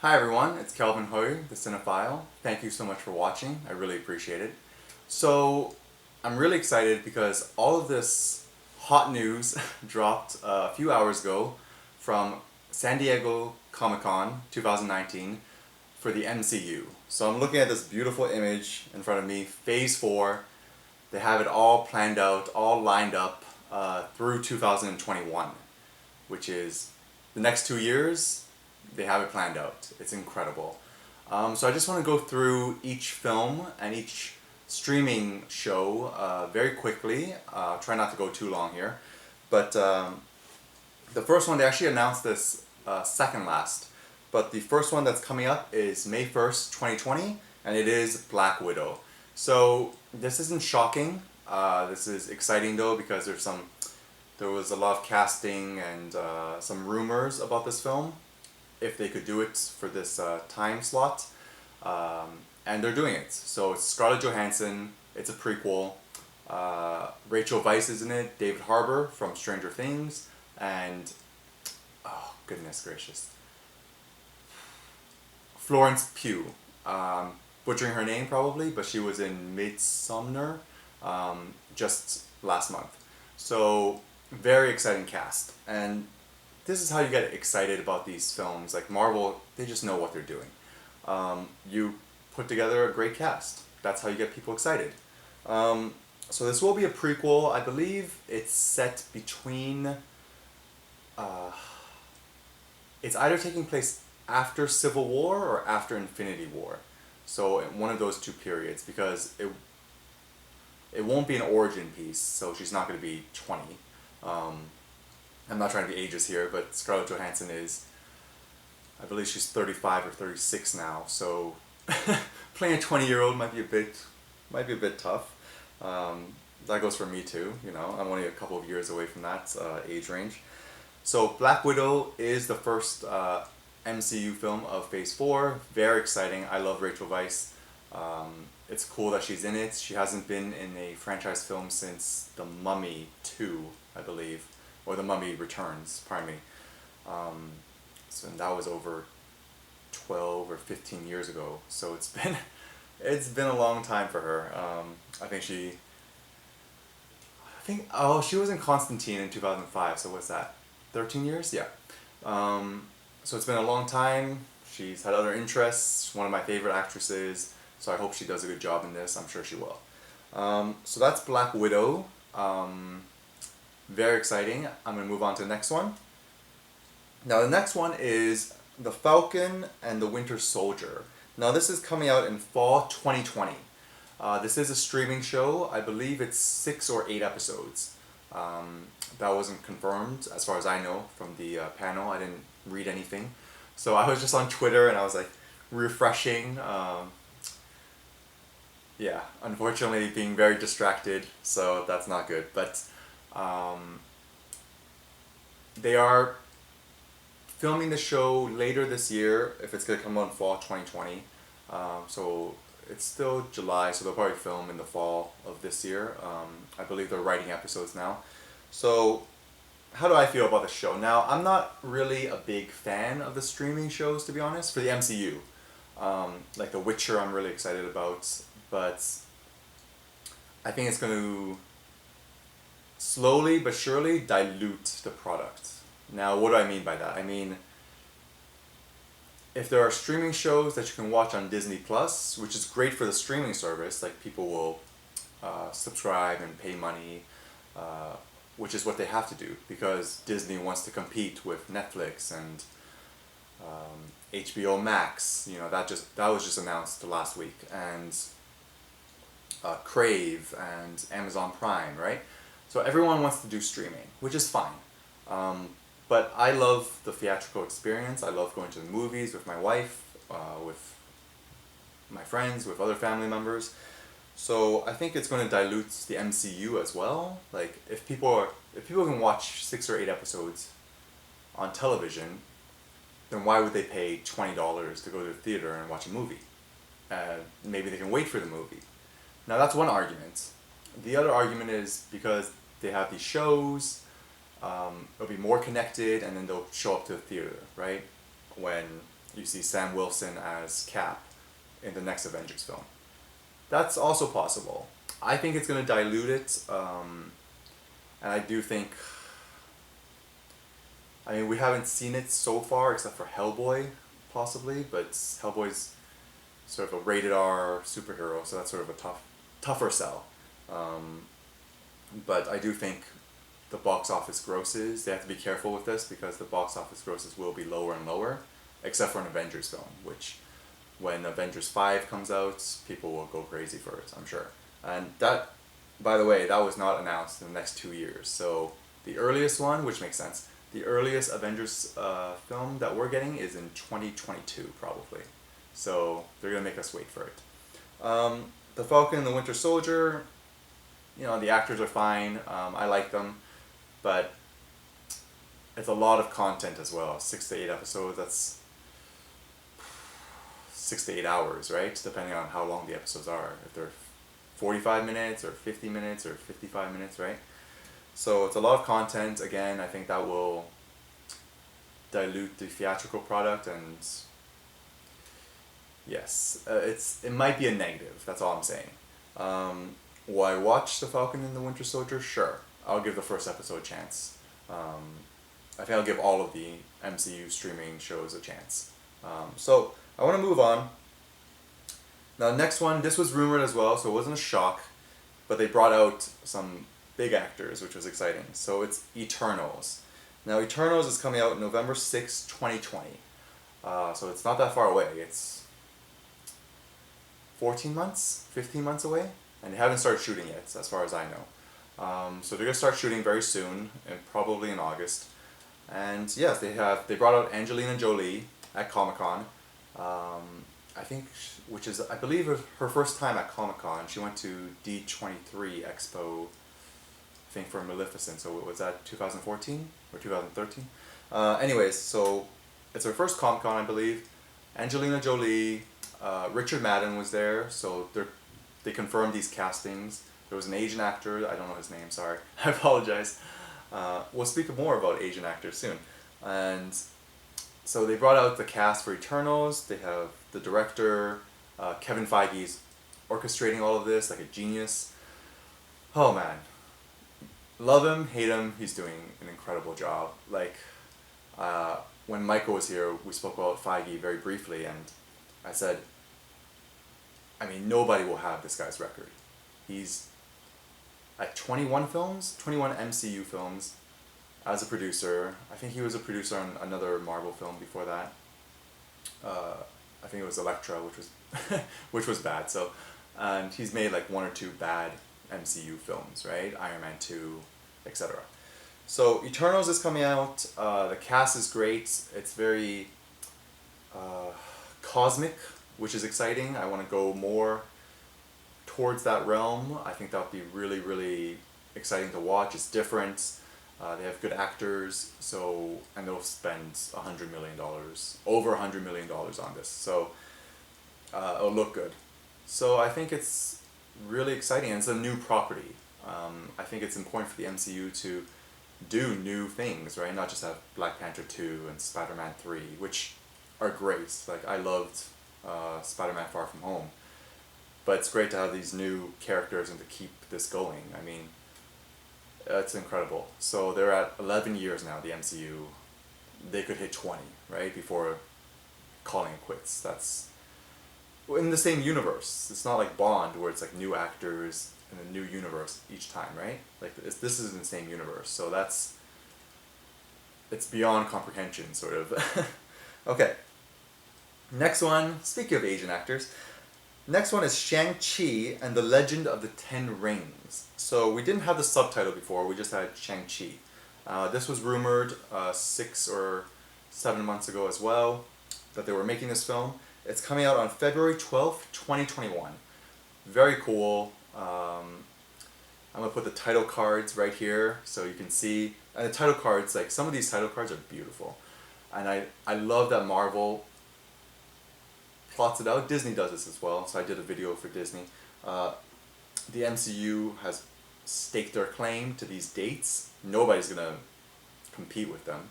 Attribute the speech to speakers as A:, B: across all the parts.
A: Hi everyone, it's Kelvin Hoy, the Cinephile. Thank you so much for watching. I really appreciate it. So, I'm really excited because all of this hot news dropped a few hours ago from San Diego Comic-Con 2019 for the MCU. So I'm looking at this beautiful image in front of me, Phase 4. They have it all planned out, all lined up through 2021, which is the next 2 years. They have it planned out. It's incredible. So I just want to go through each film and each streaming show very quickly. Try not to go too long here. But the first one, they actually announced this second last. But the first one that's coming up is May 1st, 2020, and it is Black Widow. So this isn't shocking. This is exciting though because there was a lot of casting and some rumors about this film, if they could do it for this time slot. And they're doing it. So it's Scarlett Johansson, it's a prequel. Rachel Weisz is in it, David Harbour from Stranger Things, and oh goodness gracious, Florence Pugh. Butchering her name probably, but she was in Midsommar just last month. So very exciting cast, and this is how you get excited about these films. Like Marvel, they just know what they're doing. You put together a great cast. That's how you get people excited. So this will be a prequel. I believe it's set between. It's either taking place after Civil War or after Infinity War. So in one of those two periods, because it won't be an origin piece. So she's not going to be 20. I'm not trying to be ageist here, but Scarlett Johansson is, I believe she's 35 or 36 now, so playing a 20-year-old might be a bit tough. That goes for me too, you know, I'm only a couple of years away from that age range. So Black Widow is the first MCU film of Phase 4, very exciting. I love Rachel Weisz. It's cool that she's in it. She hasn't been in a franchise film since The Mummy 2, I believe. Or The Mummy Returns, pardon me. So that was over 12 or 15 years ago. So it's been a long time for her. She was in Constantine in 2005. So what's that? 13 years? Yeah. So it's been a long time. She's had other interests. One of my favorite actresses. So I hope she does a good job in this. I'm sure she will. So that's Black Widow. Very exciting. I'm going to move on to the next one. Now the next one is The Falcon and the Winter Soldier. Now this is coming out in fall 2020. This is a streaming show. I believe it's 6 or 8 episodes. That wasn't confirmed as far as I know from the panel. I didn't read anything. So I was just on Twitter and I was like refreshing. Yeah, unfortunately being very distracted, so that's not good. But they are filming the show later this year, if it's going to come out in fall 2020. So it's still July, so they'll probably film in the fall of this year. I believe they're writing episodes now. So how do I feel about the show? Now, I'm not really a big fan of the streaming shows, to be honest, for the MCU. Like The Witcher I'm really excited about, but I think it's going to slowly but surely dilute the product. Now, what do I mean by that? I mean, if there are streaming shows that you can watch on Disney Plus, which is great for the streaming service, like people will subscribe and pay money, which is what they have to do because Disney wants to compete with Netflix and HBO Max. You know, that was just announced last week, and Crave and Amazon Prime, right? So everyone wants to do streaming, which is fine. But I love the theatrical experience. I love going to the movies with my wife, with my friends, with other family members. So I think it's going to dilute the MCU as well. Like if people can watch 6 or 8 episodes on television, then why would they pay $20 to go to the theater and watch a movie? Maybe they can wait for the movie. Now that's one argument. The other argument is because they have these shows, it'll be more connected, and then they'll show up to the theater, right? When you see Sam Wilson as Cap in the next Avengers film. That's also possible. I think it's going to dilute it, and I do think. I mean, we haven't seen it so far except for Hellboy, possibly, but Hellboy's sort of a rated R superhero, so that's sort of a tougher sell. But I do think the box office grosses, they have to be careful with this because the box office grosses will be lower and lower, except for an Avengers film, which when Avengers 5 comes out, people will go crazy for it, I'm sure. And that, by the way, that was not announced in the next 2 years. So the earliest one, which makes sense, the earliest Avengers film that we're getting is in 2022, probably. So they're going to make us wait for it. The Falcon and the Winter Soldier, you know, the actors are fine. I like them. But it's a lot of content as well. 6 to 8 episodes, that's 6 to 8 hours, right? Depending on how long the episodes are. If they're 45 minutes or 50 minutes or 55 minutes, right? So it's a lot of content. Again, I think that will dilute the theatrical product, and yes, it might be a negative. That's all I'm saying. Will I watch The Falcon and the Winter Soldier? Sure. I'll give the first episode a chance. I think I'll give all of the MCU streaming shows a chance. So I want to move on. Now, next one, this was rumored as well, so it wasn't a shock, but they brought out some big actors, which was exciting. So it's Eternals. Now, Eternals is coming out November 6, 2020. So it's not that far away. It's 14 months, 15 months away, and they haven't started shooting yet, as far as I know. So they're gonna start shooting very soon, and probably in August. And yes, they brought out Angelina Jolie at Comic-Con. I think, I believe her first time at Comic-Con. She went to D23 Expo, I think, for Maleficent. So was that 2014 or 2013? Anyways, so it's her first Comic-Con, I believe. Angelina Jolie, Richard Madden was there, so they confirmed these castings. There was an Asian actor, I don't know his name, sorry, I apologize. We'll speak more about Asian actors soon. And so they brought out the cast for Eternals. They have the director, Kevin Feige's orchestrating all of this like a genius. Oh man. Love him, hate him, he's doing an incredible job. Like, when Michael was here, we spoke about Feige very briefly, and I said, I mean, nobody will have this guy's record. He's at 21 films, 21 MCU films as a producer. I think he was a producer on another Marvel film before that. I think it was Elektra, which was which was bad. So, and he's made like 1 or 2 bad MCU films, right? Iron Man 2, etc. So Eternals is coming out. The cast is great. It's very cosmic, which is exciting. I want to go more towards that realm. I think that would be really, really exciting to watch. It's different. They have good actors, and they'll spend $100 million, over $100 million on this. So it'll look good. So I think it's really exciting, and it's a new property. I think it's important for the MCU to do new things, right? Not just have Black Panther 2 and Spider-Man 3, which are great. Like, I loved Spider-Man Far From Home. But it's great to have these new characters and to keep this going. I mean, it's incredible. So they're at 11 years now, the MCU. They could hit 20, right? Before calling it quits. That's in the same universe. It's not like Bond, where it's like new actors in a new universe each time, right? Like, this is in the same universe. So it's beyond comprehension, sort of. Okay. Next one, speaking of Asian actors, next one is Shang-Chi and the Legend of the Ten Rings. So we didn't have the subtitle before, we just had Shang-Chi. This was rumored 6 or 7 months ago as well, that they were making this film. It's coming out on February 12th, 2021. Very cool. I'm going to put the title cards right here so you can see. And the title cards, like, some of these title cards are beautiful. And I love that Marvel plots it out. Disney does this as well, so I did a video for Disney. The MCU has staked their claim to these dates. Nobody's going to compete with them.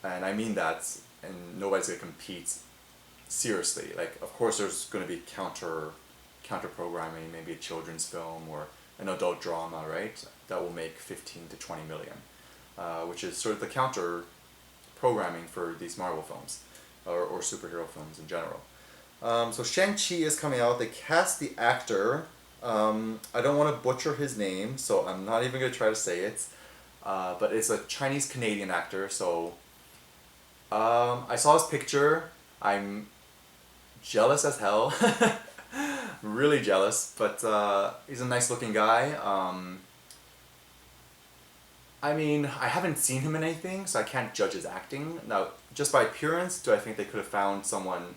A: And I mean that, and nobody's going to compete seriously. Like, of course, there's going to be counter programming, maybe a children's film or an adult drama, right? That will make 15 to 20 million, which is sort of the counter programming for these Marvel films, or superhero films in general. So Shang-Chi is coming out. They cast the actor. I don't want to butcher his name, so I'm not even going to try to say it. But it's a Chinese-Canadian actor, so I saw his picture. I'm jealous as hell. Really jealous, but he's a nice-looking guy. I mean, I haven't seen him in anything, so I can't judge his acting. Now, just by appearance, do I think they could have found someone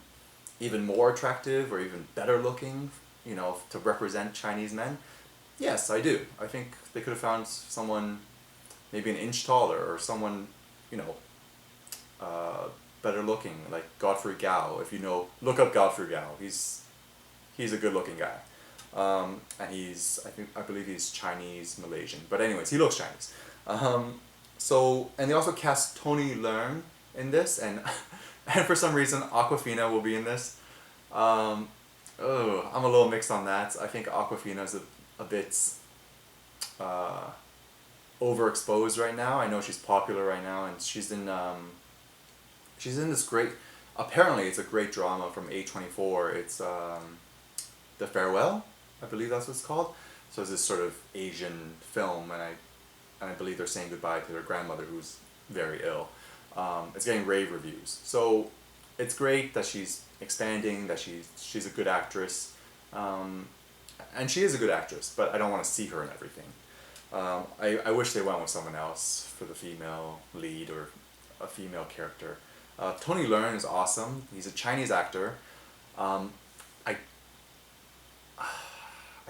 A: even more attractive or even better looking, to represent Chinese men? Yes, I do. I think they could have found someone maybe an inch taller or someone, better looking, like Godfrey Gao. If you know, look up Godfrey Gao. He's a good looking guy. And I believe he's Chinese Malaysian. But anyways, he looks Chinese. And they also cast Tony Leung in this, and and for some reason Aquafina will be in this. I'm a little mixed on that. I think Aquafina's a bit overexposed right now. I know she's popular right now, and she's in this great. Apparently, it's a great drama from A24. It's The Farewell, I believe that's what it's called. So it's this sort of Asian film, and I believe they're saying goodbye to their grandmother who's very ill. It's getting rave reviews. So it's great that she's expanding, that she's a good actress. And she is a good actress, but I don't want to see her in everything. I wish they went with someone else for the female lead or a female character. Tony Leung is awesome. He's a Chinese actor. I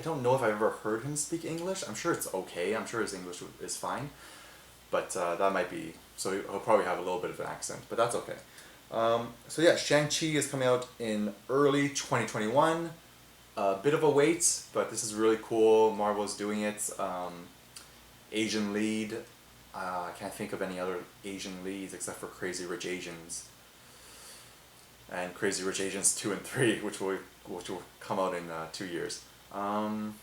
A: don't know if I've ever heard him speak English. I'm sure it's okay. I'm sure his English is fine. But that might be... So he'll probably have a little bit of an accent, but that's okay. So yeah, Shang-Chi is coming out in early 2021. A bit of a wait, but this is really cool. Marvel's doing it. Asian lead. I can't think of any other Asian leads except for Crazy Rich Asians. And Crazy Rich Asians 2 and 3, which will come out in 2 years. Can't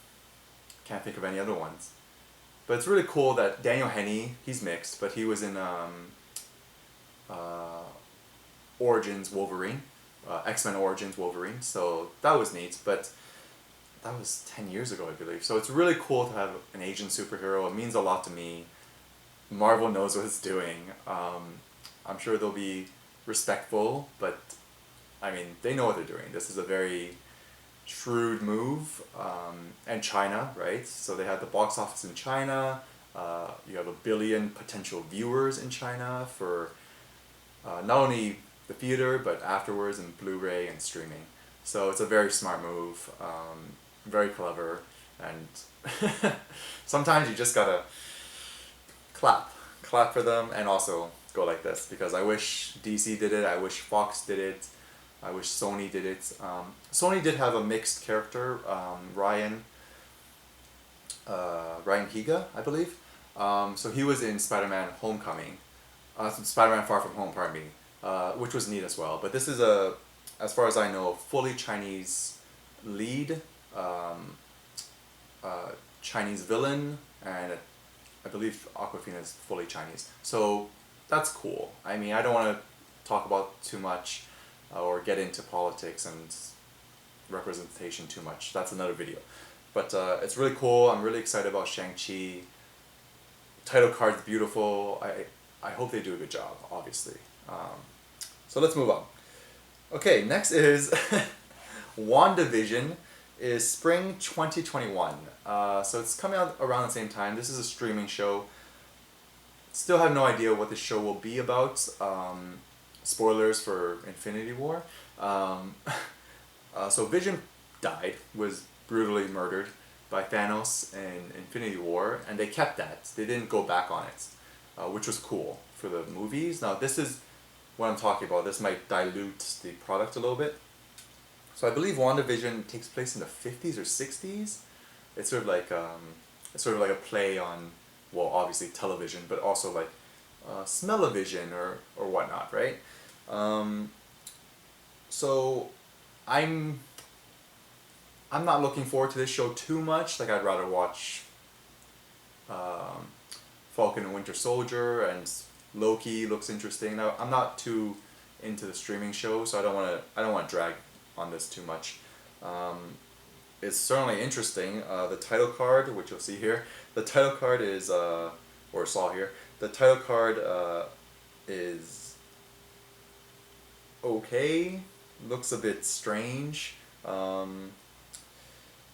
A: think of any other ones. But it's really cool that Daniel Henney, he's mixed, but he was in Origins Wolverine, X-Men Origins Wolverine, so that was neat, but that was 10 years ago, I believe. So it's really cool to have an Asian superhero. It means a lot to me. Marvel knows what it's doing. I'm sure they'll be respectful, but I mean, they know what they're doing. This is a very shrewd move. And China, right? So they had the box office in China. You have 1 billion potential viewers in China for not only the theater, but afterwards in Blu-ray and streaming. So it's a very smart move, very clever, and sometimes you just gotta clap for them, and also go like this, because I wish DC did it, I wish Fox did it, I wish Sony did it. Sony did have a mixed character, Ryan Higa, I believe. So he was in Spider-Man Homecoming, Spider-Man Far From Home, pardon me, which was neat as well. But this is as far as I know, fully Chinese lead, Chinese villain, and I believe Awkwafina is fully Chinese. So that's cool. I mean, I don't want to talk about too much or get into politics and representation too much. That's another video. But it's really cool. I'm really excited about Shang-Chi. Title card's beautiful. I hope they do a good job, obviously. So let's move on. Okay, next is WandaVision is spring 2021. So it's coming out around the same time. This is a streaming show. Still have no idea what the show will be about. Spoilers for Infinity War. So Vision died, was brutally murdered by Thanos in Infinity War, and they kept that. They didn't go back on it, which was cool for the movies. Now this is what I'm talking about. This might dilute the product a little bit. So I believe WandaVision takes place in the 50s or 60s. It's sort of like a play on, well, obviously television, but also like So I'm I'm not looking forward to this show too much. Like I'd rather watch um, Falcon and Winter Soldier, and Loki looks interesting. Now I'm not too into the streaming show, so I don't want to drag on this too much. Um, it's certainly interesting. The title card, which you'll see here, the title card is or saw here. The title card is okay. Looks a bit strange. Um,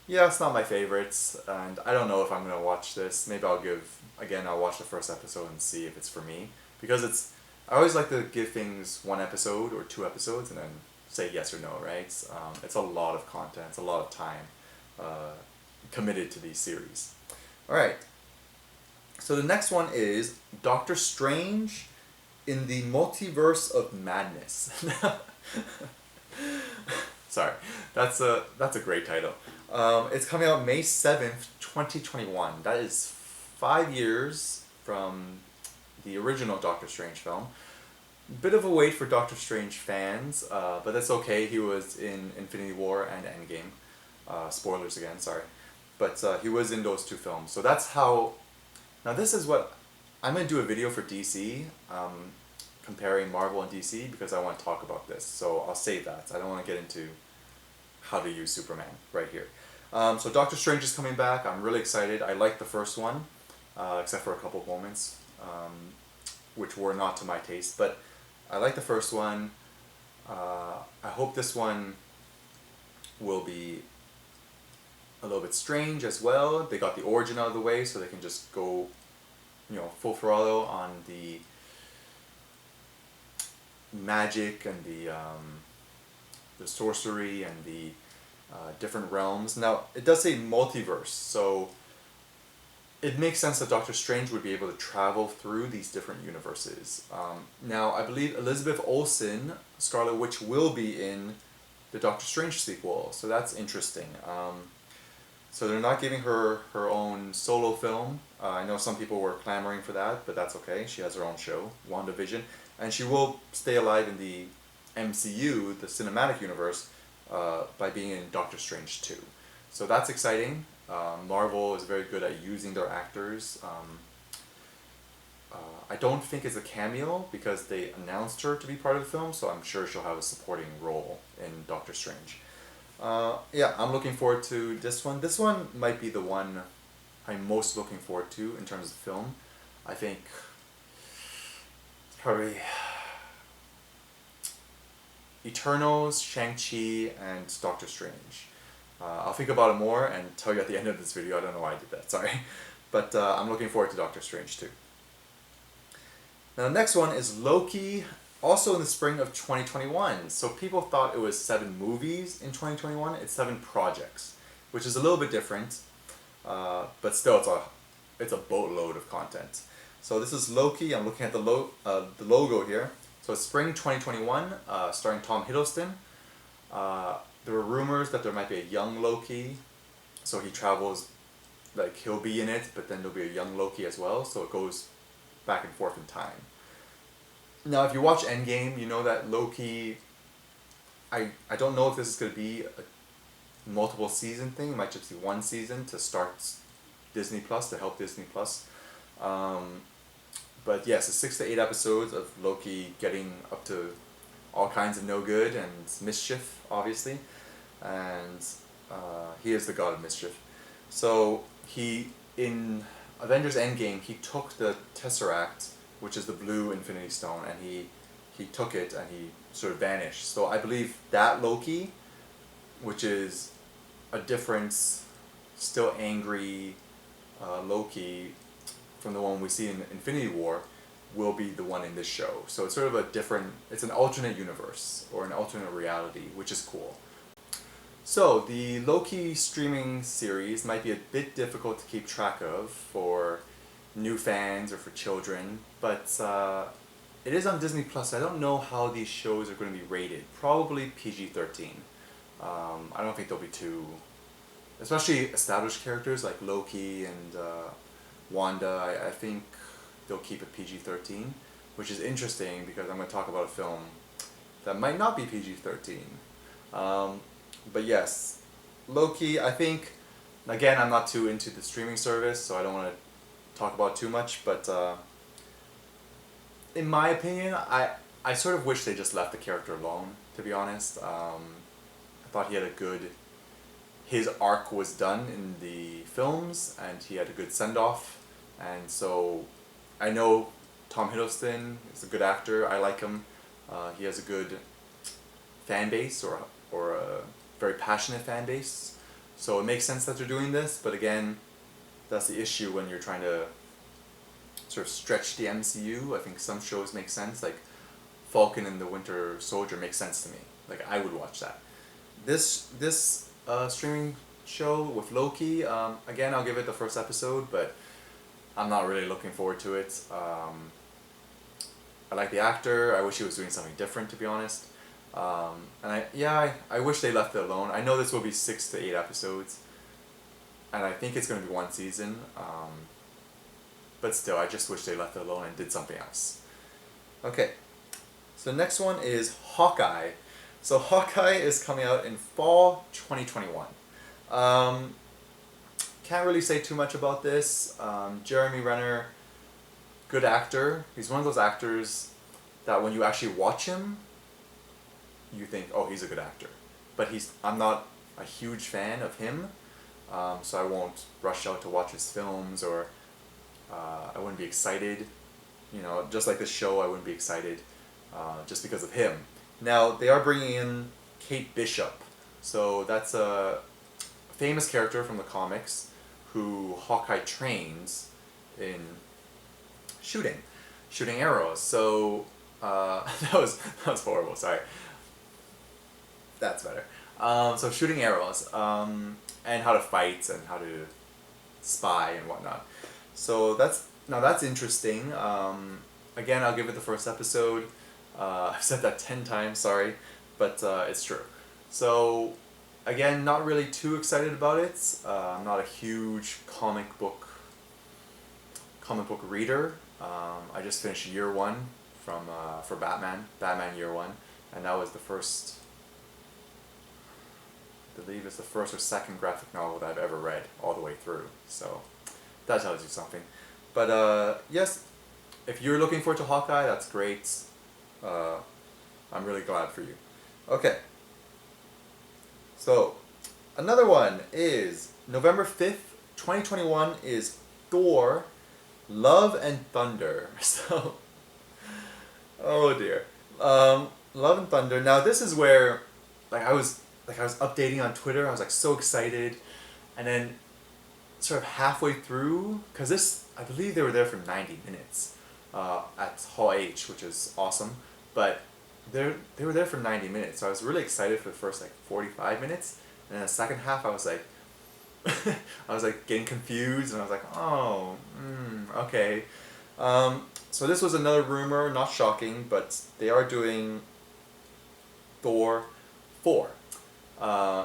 A: yeah, it's not my favorites, and I don't know if I'm gonna watch this. Maybe I'll watch the first episode and see if it's for me, because I always like to give things one episode or two episodes and then say yes or no, right? It's a lot of content, it's a lot of time uh, committed to these series. All right. So the next one is Doctor Strange in the Multiverse of Madness. Sorry, that's a great title. It's coming out May 7th, 2021. That is 5 years from the original Doctor Strange film. Bit of a wait for Doctor Strange fans, but that's okay. He was in Infinity War and Endgame. Spoilers again, sorry. But he was in those two films. So that's how... Now this is what... I'm going to do a video for DC, comparing Marvel and DC, because I want to talk about this. So I'll save that. I don't want to get into how to use Superman right here. So Doctor Strange is coming back. I'm really excited. I liked the first one, except for a couple of moments, which were not to my taste. But I like the first one. I hope this one will be a little bit strange as well. They got the origin out of the way, so they can just go, full throttle on the magic and the sorcery and the different realms. Now, it does say multiverse, so it makes sense that Doctor Strange would be able to travel through these different universes. Now, I believe Elizabeth Olsen, Scarlet Witch, will be in the Doctor Strange sequel, so that's interesting. So they're not giving her her own solo film. I know some people were clamoring for that, but that's okay. She has her own show, WandaVision, and she will stay alive in the MCU, the cinematic universe, by being in Doctor Strange 2. So that's exciting. Marvel is very good at using their actors. I don't think it's a cameo because they announced her to be part of the film, so I'm sure she'll have a supporting role in Doctor Strange. Yeah, I'm looking forward to this one. This one might be the one I'm most looking forward to in terms of film. I think it's probably Eternals, Shang-Chi, and Doctor Strange. I'll think about it more and tell you at the end of this video. I don't know why I did that, sorry. But I'm looking forward to Doctor Strange too. Now the next one is Loki, also in the spring of 2021. So people thought it was 7 movies in 2021. It's 7 projects, which is a little bit different, but still it's a boatload of content. So this is Loki. I'm looking at the logo here. So it's spring 2021, starring Tom Hiddleston. There were rumors that there might be a young Loki, so he travels, like he'll be in it, but then there'll be a young Loki as well, so it goes back and forth in time. Now, if you watch Endgame, you know that Loki, I don't know if this is going to be a multiple season thing. It might just be one season to start Disney Plus, to help Disney Plus. But yes, it's 6 to 8 episodes of Loki getting up to all kinds of no good and mischief, obviously. And he is the god of mischief. So in Avengers Endgame, he took the Tesseract, which is the blue Infinity Stone, and he took it and he sort of vanished. So I believe that Loki, which is a different, still angry Loki from the one we see in Infinity War, will be the one in this show. So it's sort of it's an alternate universe, or an alternate reality, which is cool. So the Loki streaming series might be a bit difficult to keep track of for new fans or for children, but it is on Disney Plus. I don't know how these shows are going to be rated. Probably PG-13. I don't think they'll be too... Especially established characters like Loki and Wanda, I think they'll keep it PG-13, which is interesting because I'm going to talk about a film that might not be PG-13. But yes, Loki, I think, again, I'm not too into the streaming service, so I don't want to talk about it too much, but in my opinion, I sort of wish they just left the character alone, to be honest. I thought he had a good... His arc was done in the films, and he had a good send-off, and so I know Tom Hiddleston is a good actor. I like him. He has a good fan base, or a very passionate fan base. So it makes sense that they're doing this, but again, that's the issue when you're trying to sort of stretch the MCU. I think some shows make sense, like Falcon and the Winter Soldier makes sense to me. Like, I would watch that. This streaming show with Loki, again, I'll give it the first episode, but I'm not really looking forward to it. I like the actor. I wish he was doing something different, to be honest. And I wish they left it alone. I know this will be 6 to 8 episodes, and I think it's going to be one season. But still, I just wish they left it alone and did something else. Okay, so next one is Hawkeye. So Hawkeye is coming out in fall 2021. Can't really say too much about this. Jeremy Renner, good actor. He's one of those actors that when you actually watch him, you think, oh, he's a good actor. But I'm not a huge fan of him, so I won't rush out to watch his films, or I wouldn't be excited. You know, just like this show, I wouldn't be excited just because of him. Now, they are bringing in Kate Bishop. So that's a famous character from the comics who Hawkeye trains in shooting arrows. So that was horrible. Sorry. That's better. So shooting arrows, and how to fight and how to spy and whatnot. So that's interesting. Again, I'll give it the first episode. I've said that 10 times, sorry, but it's true. So again, not really too excited about it. I'm not a huge comic book reader. I just finished year 1 for Batman year 1, and that was the first, I believe it's the first or second graphic novel that I've ever read all the way through. So that tells you something. But yes, if you're looking forward to Hawkeye, that's great. I'm really glad for you. Okay. So another one is November 5th, 2021 is Thor, Love and Thunder. So, oh dear. Love and Thunder. Now this is where, I was updating on Twitter. I was so excited, and then sort of halfway through, because I believe they were there for 90 minutes at Hall H, which is awesome. But they were there for 90 minutes, so I was really excited for the first 45 minutes, and then the second half I was I was getting confused, and I was oh, okay. So this was another rumor, not shocking, but they are doing Thor 4.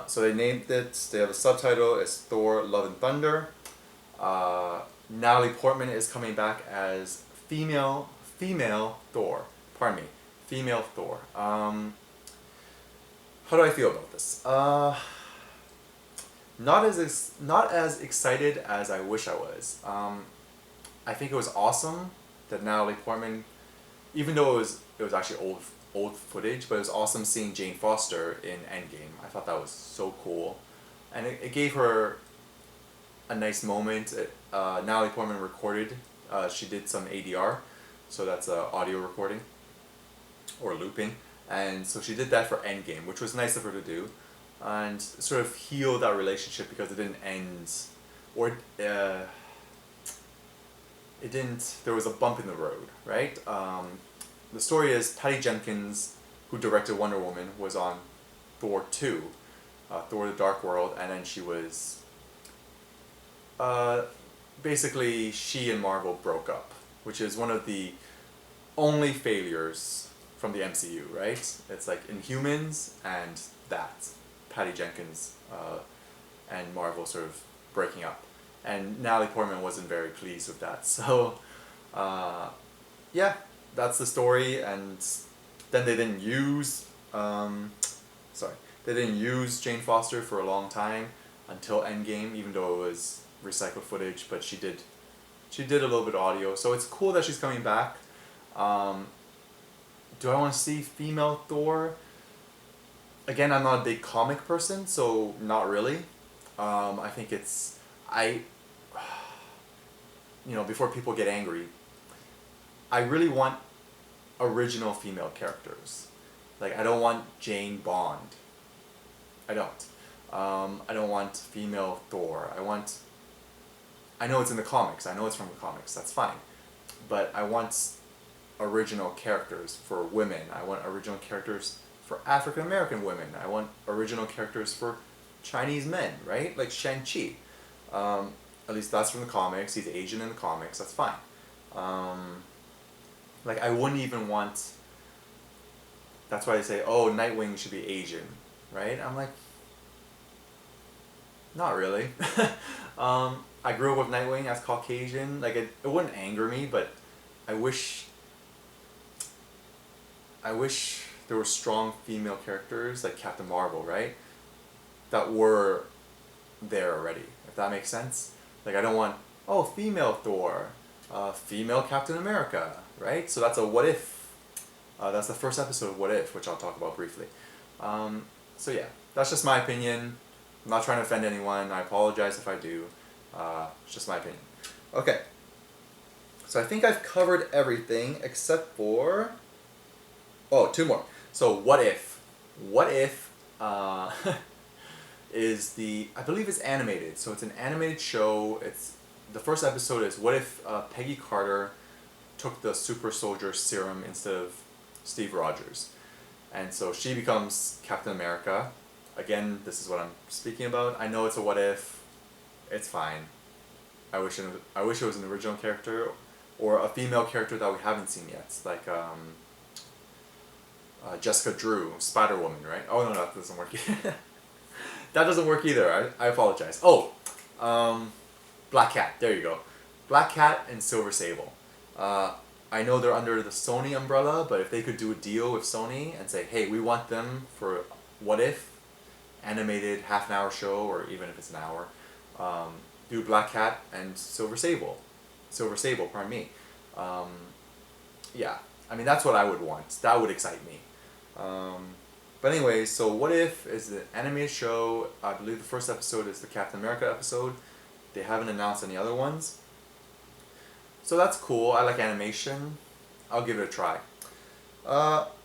A: So they named it, they have a subtitle, it's Thor Love and Thunder. Natalie Portman is coming back as female Thor. Pardon me, female Thor. How do I feel about this? Not as excited as I wish I was. I think it was awesome that Natalie Portman, even though it was actually old footage, but it was awesome seeing Jane Foster in Endgame. I thought that was so cool, and it gave her a nice moment. Natalie Portman recorded. She did some ADR, so that's audio recording or looping, and so she did that for Endgame, which was nice of her to do, and sort of heal that relationship because it didn't end, or it didn't. There was a bump in the road, right? The story is Patty Jenkins, who directed Wonder Woman, was on Thor 2, Thor the Dark World, and then she was... basically, she and Marvel broke up, which is one of the only failures from the MCU, right? It's Inhumans and that. Patty Jenkins and Marvel sort of breaking up. And Natalie Portman wasn't very pleased with that. So, yeah, that's the story. And then they didn't use Sorry, they didn't use Jane Foster for a long time until Endgame, even though it was recycled footage. But she did a little bit of audio, so it's cool that she's coming back. Do I want to see female Thor? Again, I'm not a big comic person, so not really. I think before people get angry, I really want original female characters. Like, I don't want Jane Bond. I don't. I don't want female Thor. I know it's in the comics. I know it's from the comics. That's fine. But I want original characters for women. I want original characters for African American women. I want original characters for Chinese men, right? Like Shang-Chi. At least that's from the comics. He's Asian in the comics. That's fine. Like, I wouldn't even want... That's why they say, oh, Nightwing should be Asian, right? I'm like, not really. I grew up with Nightwing as Caucasian. Like, it wouldn't anger me, but I wish there were strong female characters like Captain Marvel, right? That were there already, if that makes sense. Like, I don't want, oh, female Thor, female Captain America, right? So that's a what if. That's the first episode of What If, which I'll talk about briefly. So yeah, that's just my opinion. I'm not trying to offend anyone. I apologize if I do. It's just my opinion. Okay. So I think I've covered everything except for... Oh, two more. So What If. What If is I believe it's animated. So it's an animated show. The first episode is what if Peggy Carter took the super soldier serum instead of Steve Rogers. And so she becomes Captain America. Again, this is what I'm speaking about. I know it's a what if. It's fine. I wish it was an original character or a female character that we haven't seen yet. Like Jessica Drew, Spider-Woman, right? Oh, no, that doesn't work either. That doesn't work either. I apologize. Oh, Black Cat. There you go. Black Cat and Silver Sable. I know they're under the Sony umbrella, but if they could do a deal with Sony and say, hey, we want them for What If, animated half-an-hour show, or even if it's an hour, do Black Cat and Silver Sable. Pardon me. Yeah, I mean, that's what I would want. That would excite me. But anyway, so What If is an animated show. I believe the first episode is the Captain America episode. They haven't announced any other ones. So that's cool. I like animation. I'll give it a try.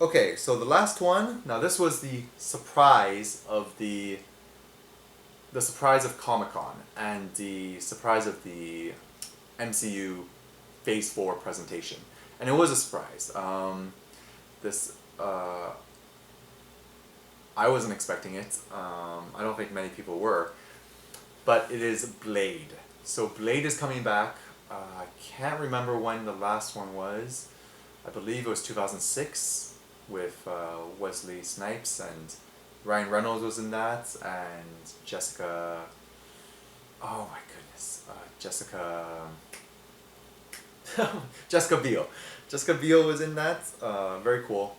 A: Okay, so the last one. Now this was the surprise of the surprise of Comic-Con and the surprise of the MCU Phase 4 presentation. And it was a surprise. I wasn't expecting it. I don't think many people were. But it is Blade. So Blade is coming back. I can't remember when the last one was. I believe it was 2006 with Wesley Snipes, and Ryan Reynolds was in that, and Jessica... Oh my goodness. Jessica Biel. Jessica Biel was in that. Very cool.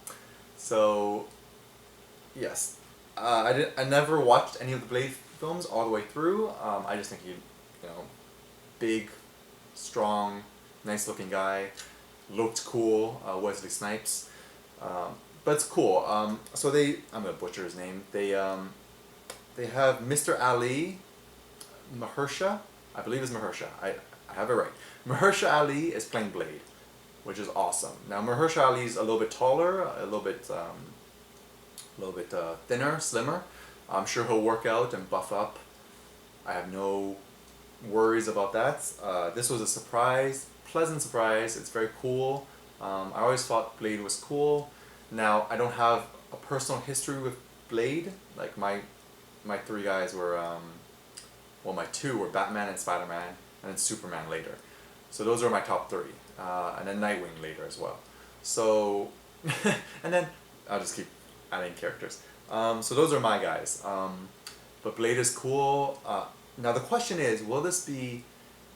A: So, yes. I never watched any of the Blade films all the way through. I just think big, strong, nice looking guy, looked cool, Wesley Snipes, but it's cool. So I'm gonna butcher his name. They have Mr. Ali, Mahershala, I believe it's Mahershala. I have it right. Mahershala Ali is playing Blade, which is awesome. Now Mahershala Ali is a little bit taller, a little bit thinner, slimmer. I'm sure he'll work out and buff up. I have no worries about that. This was a surprise, pleasant surprise. It's very cool. I always thought Blade was cool. Now, I don't have a personal history with Blade. Like my three guys were, my two were Batman and Spider-Man, and then Superman later. So those are my top three. And then Nightwing later as well. So, and then I'll just keep adding characters. So those are my guys. But Blade is cool. Now the question is, will this be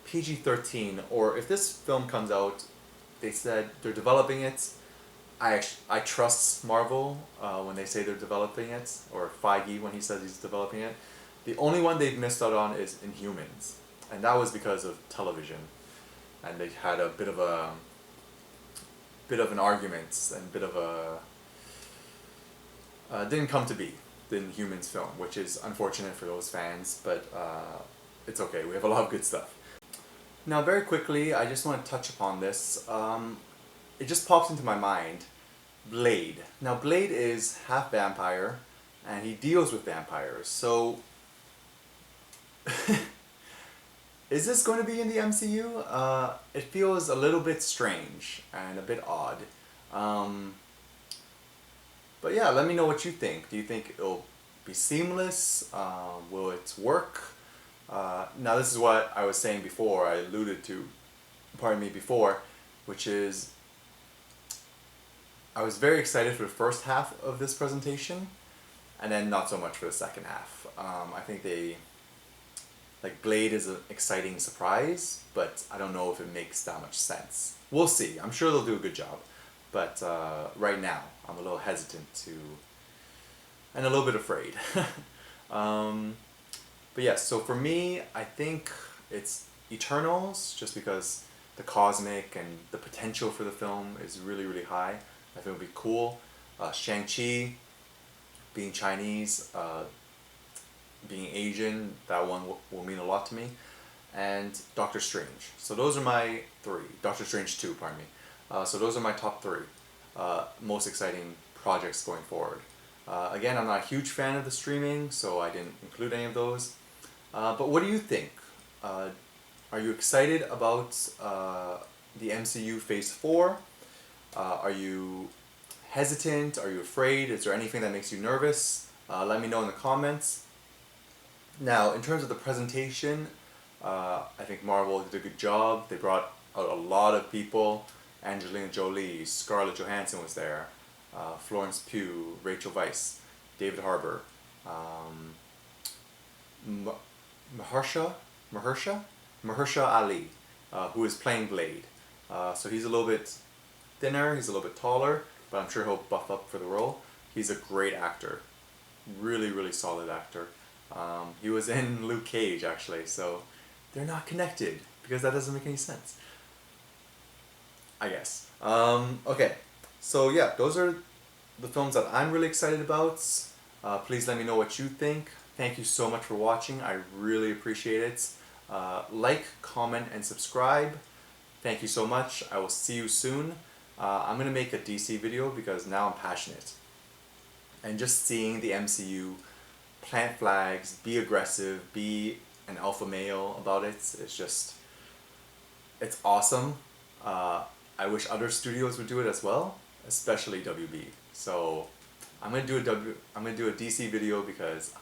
A: PG-13, or if this film comes out, they said they're developing it, I trust Marvel when they say they're developing it, or Feige when he says he's developing it. The only one they've missed out on is Inhumans, and that was because of television, and they had a bit of an argument and bit of a didn't come to be the Inhumans film, which is unfortunate for those fans, but it's okay. We have a lot of good stuff. Now, very quickly, I just want to touch upon this. It just pops into my mind. Blade. Now, Blade is half vampire, and he deals with vampires. So, is this going to be in the MCU? It feels a little bit strange and a bit odd. But yeah, let me know what you think. Do you think it'll be seamless? Will it work? Now, this is what I was saying before, I alluded to, before, which is I was very excited for the first half of this presentation, and then not so much for the second half. I think Blade is an exciting surprise, but I don't know if it makes that much sense. We'll see. I'm sure they'll do a good job, but right now I'm a little hesitant and a little bit afraid. But yes, so for me, I think it's Eternals, just because the cosmic and the potential for the film is really, really high. I think it would be cool. Shang-Chi, being Chinese, being Asian, that one will mean a lot to me. And Doctor Strange. So those are my three. Doctor Strange 2, pardon me. So those are my top three most exciting projects going forward. Again, I'm not a huge fan of the streaming, so I didn't include any of those. But what do you think? Are you excited about the MCU Phase 4? Are you hesitant? Are you afraid? Is there anything that makes you nervous? Let me know in the comments. Now, in terms of the presentation, I think Marvel did a good job. They brought out a lot of people. Angelina Jolie, Scarlett Johansson was there, Florence Pugh, Rachel Weisz, David Harbour, Mahershala Ali, who is playing Blade. So he's a little bit thinner, he's a little bit taller, but I'm sure he'll buff up for the role. He's a great actor. Really, really solid actor. He was in Luke Cage, actually, so they're not connected, because that doesn't make any sense, I guess. Okay, so yeah, those are the films that I'm really excited about. Please let me know what you think. Thank you so much for watching. I really appreciate it. Like, comment, and subscribe. Thank you so much. I will see you soon. I'm going to make a DC video because now I'm passionate. And just seeing the MCU plant flags, be aggressive, be an alpha male about it, it's awesome. I wish other studios would do it as well, especially WB. So I'm gonna do a DC video because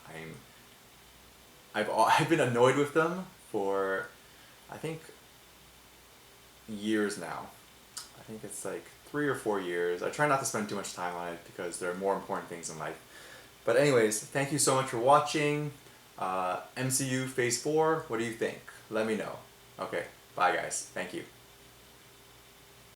A: I've been annoyed with them for, I think, years now. I think it's like 3 or 4 years. I try not to spend too much time on it because there are more important things in life. But anyways, thank you so much for watching. MCU Phase 4, what do you think? Let me know. Okay, bye guys. Thank you.